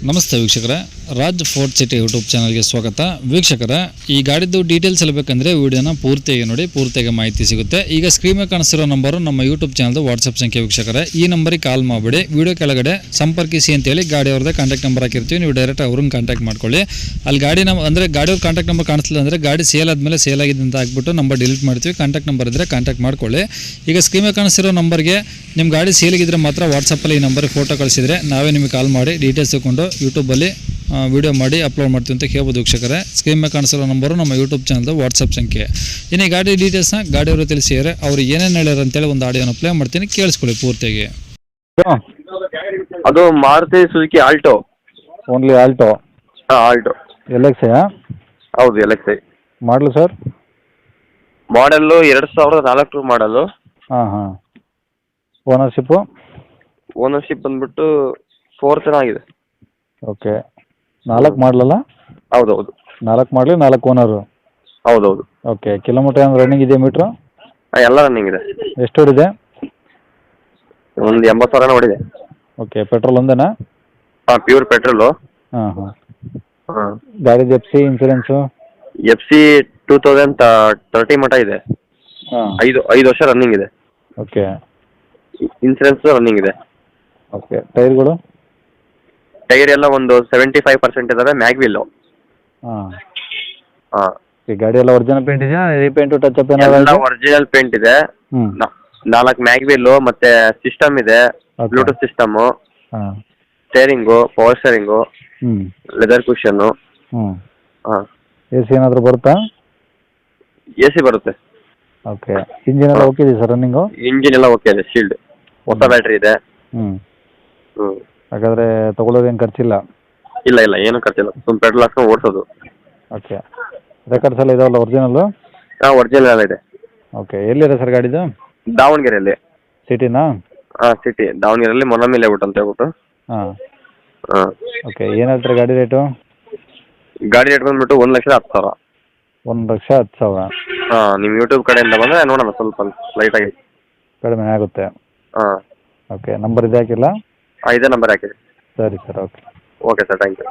ನಮಸ್ತೆ ವೀಕ್ಷಕರೇ, Raj fort city YouTube ಚಾನಲ್ಗೆ ಸ್ವಾಗತ. ವೀಕ್ಷಕರೇ, ಈ ಗಾಡಿದ್ದು ಡೀಟೇಲ್ಸ್ ಹೇಳಬೇಕಂದ್ರೆ ವಿಡಿಯೋನ ಪೂರ್ತಿಯಾಗಿ ನೋಡಿ, ಪೂರ್ತಿಯಾಗಿ ಮಾಹಿತಿ ಸಿಗುತ್ತೆ. ಈಗ ಸ್ಕ್ರೀನ್ ಮೇಲೆ ಕಾಣಿಸ್ತಿರೋ ನಂಬರು ನಮ್ಮ ಯೂಟ್ಯೂಬ್ ಚಾನಲ್ದು ವಾಟ್ಸಪ್ ಸಂಖ್ಯೆ. ವೀಕ್ಷಕರೇ, ಈ ನಂಬರಿಗೆ ಕಾಲ್ ಮಾಡಿಬಿಡಿ. ವಿಡಿಯೋ ಕೆಳಗಡೆ ಸಂಪರ್ಕಿಸಿ ಅಂತೇಳಿ ಗಾಡಿಯವ್ರದ್ದೇ ಕಾಂಟ್ಯಾಕ್ಟ್ ನಂಬರ್ ಹಾಕಿರ್ತೀವಿ. ನೀವು ಡೈರೆಕ್ಟ್ ಅವ್ರನ್ನ ಕಾಂಟ್ಯಾಕ್ಟ್ ಮಾಡ್ಕೊಳ್ಳಿ. ಅಲ್ಲಿ ಗಾಡಿಯವ್ರ ಕಾಂಟ್ಯಾಕ್ಟ್ ನಂಬರ್ ಕಾಣಿಸ್ತಿಲ್ಲ ಅಂದರೆ ಗಾಡಿ ಸೇಲ್ ಆದಮೇಲೆ ಸೇಲ್ ಆಗಿದೆ ಅಂತ ಹಾಕ್ಬಿಟ್ಟು ನಂಬರ್ ಡಿಲೀಟ್ ಮಾಡ್ತೀವಿ. ಕಾಂಟ್ಯಾಕ್ಟ್ ನಂಬರ್ ಇದ್ದರೆ ಕಾಂಟ್ಯಾಕ್ಟ್ ಮಾಡ್ಕೊಳ್ಳಿ. ಈಗ ಸ್ಕ್ರೀನ್ ಮೇಲೆ ಕಾಣಿಸ್ತಿರೋ ನಂಬರ್ಗೆ ನಿಮ್ಮ ಗಾಡಿ ಸೇಲಿಗಿದ್ರೆ ಮಾತ್ರ ವಾಟ್ಸಪ್ಪಲ್ಲಿ ಈ ನಂಬರ್ಗೆ ಫೋಟೋ ಕಳಿಸಿದರೆ ನಾವೇ ನಿಮಗೆ ಕಾಲ್ ಮಾಡಿ ಡೀಟೇಲ್ಸ್ ತಗೊಂಡು ಯೂಟ್ಯೂಬಲ್ಲಿ ವಿಡಿಯೋ ಮಾಡಿ ಅಪ್ಲೋಡ್ ಮಾಡ್ತೀವಿ ಅಂತ ಹೇಳ್ಬೋದು. ವೀಕ್ಷಕರೇ, ಸ್ಕ್ರೀನ್ ಮೇಲೆ ಕಾಣಿಸಿರೋ ನಂಬರು ನಮ್ಮ ಯೂಟ್ಯೂಬ್ ಚಾನಲ್ದು ವಾಟ್ಸಪ್ ಸಂಖ್ಯೆ. ಇನ್ನು ಈ ಗಾಡಿ ಡೀಟೇಲ್ಸ್ನ ಗಾಡಿಯವರು ತಿಳಿಸಿದರೆ ಅವ್ರು ಏನೇನು ಹೇಳ್ಯಾರ ಅಂತೇಳಿ ಒಂದು ಆಡಿಯೋನ ಪ್ಲೇ ಮಾಡ್ತೀನಿ, ಕೇಳಿಸ್ಕೊಳ್ಳಿ ಪೂರ್ತಿಯಾಗಿ. ಅದು Maruti Suzuki Alto. Only Alto? ಹಾಂ, ಆಲ್ಟೋ LXi? ಹೌದು, LXi. ಮಾಡಲು ಸರ್? ಮಾಡೆಲ್ಲು 2004 ಮಾಡಲು. ಹಾಂ. ಓನರ್ಶಿಪ್ಪು? ಓನರ್ಶಿಪ್ ಬಂದ್ಬಿಟ್ಟು 4th ಆಗಿದೆ. ಓಕೆ. 4 ಮಾಡಲಲ್ಲ? ಹೌದೌದು. 4 ಮಾಡಲಿ, 4 ಓನರು? ಹೌದೌದು. ಓಕೆ. ಕಿಲೋಮೀಟರ್ ಏನು ರನ್ನಿಂಗ್ ಇದೆಯಾ ಮೀಟ್ರು? ಎಲ್ಲ ರನ್ನಿಂಗ್ ಇದೆ. ಎಷ್ಟು ಹೊಡಿದೆ? ಒಂದು 80,000 ಹೊಡಿದೆ. ಓಕೆ. ಪೆಟ್ರೋಲ್ ಒಂದೇನಾ? ಹಾಂ, ಪ್ಯೂರ್ ಪೆಟ್ರೋಲು. ಹಾಂ. ಹಾಂ. ಗಾಡಿದು FC ಇನ್ಸೂರೆನ್ಸು? FC 2030 ಮಟ್ಟ ಇದೆ. ಹಾಂ. 5 ವರ್ಷ ರನ್ನಿಂಗ್ ಇದೆ. ಓಕೆ. ಇನ್ಸೂರೆನ್ಸ್ ರನ್ನಿಂಗ್ ಇದೆ. ಓಕೆ. ಟೈರ್ಗಳು? ಟೈರ್ ಎಲ್ಲ ಒಂದು 75% ಇದಾವೆ. ಮ್ಯಾಗ್ವಿಲ್ಲು. ಹಾಂ. ಹಾಂ. ಈ ಗಾಡಿ ಎಲ್ಲ ಒರಿಜಿನಲ್ ಪೇಂಟ್ ಇದೆಯಾ? ರೀಪೇಂಟು ಟಚ್ ಅಪ್ ಎಲ್ಲ ಏನಾದ್ರು? ಒರಿಜಿನಲ್ ಪೇಂಟ್ ಇದೆ. 4 ಮ್ಯಾಗ್ವಿಲ್ಲು, ಮತ್ತೆ ಸಿಸ್ಟಮ್ ಇದೆ. ಬ್ಲೂಟೂತ್ ಸಿಸ್ಟಮು, ಹಾಂ. Steering, power steering, leather ಕುಷನ್ನು. ಹಾಂ. AC ಏನಾದರೂ ಬರುತ್ತಾ? AC ಬರುತ್ತೆ. ಓಕೆ. ಇಂಜಿನ್ ಎಲ್ಲ ಓಕೆ ಇದೆ ಸರ್ ರನ್ನಿಂಗು? ಇಂಜಿನ್ ಎಲ್ಲ ಓಕೆ ಇದೆ. ಶೀಲ್ಡ್, ಹೊಸ ಬ್ಯಾಟ್ರಿ ಇದೆ. ಹ್ಞೂ. ಹಾಗಾದರೆ ತೊಗೊಳೋದೇನು ಖರ್ಚಿಲ್ಲ? ಇಲ್ಲ, ಏನು ಖರ್ಚಿಲ್ಲ. ಸುಮ್ಮನೆ ಪೆಟ್ರೋಲ್ ಹಾಕ್ಕೊಂಡು ಓಡಿಸೋದು. ಓಕೆ. ರೆಕಾರ್ಡ್ಸ್ ಎಲ್ಲ ಇದಾವಲ್ಲ ಒರಿಜಿನಲ್ಲು? ಹಾಂ, ಒರಿಜಿನಲ್ ಎಲ್ಲ ಇದೆ. ಓಕೆ. ಎಲ್ಲಿದೆ ಸರ್ ಗಾಡಿದು? ದಾವಣಗೆರೆಯಲ್ಲಿ. ಸಿಟಿನಾ? ಹಾಂ, ಸಿಟಿ ದಾವಣಗೆರೆಯಲ್ಲಿ ಮೊನ್ನಮಿ ಲೇಔಟ್ ಅಂತ ಹೇಳ್ಬಿಟ್ಟು. ಹಾಂ. ಹಾಂ. ಓಕೆ. ಏನು ಹೇಳ್ತಾರೆ ಗಾಡಿ ರೇಟು? ಗಾಡಿ ರೇಟ್ ಬಂದ್ಬಿಟ್ಟು 1,10,000. 1,10,000? ಹಾಂ. ನಿಮ್ಮ ಯೂಟ್ಯೂಬ್ ಕಡೆಯಿಂದ ಬಂದರೆ ನೋಡೋಣ, ಸ್ವಲ್ಪ ಲೈಟಾಗಿ ಕಡಿಮೆ ಆಗುತ್ತೆ. ಹಾಂ. ಓಕೆ. ನಂಬರ್ ಇದು ಹಾಕಿಲ್ಲ? ಇದೇ ನಂಬರ್ ಹಾಕಿರಿ. ಸರಿ sir. Okay. Okay sir, thank you.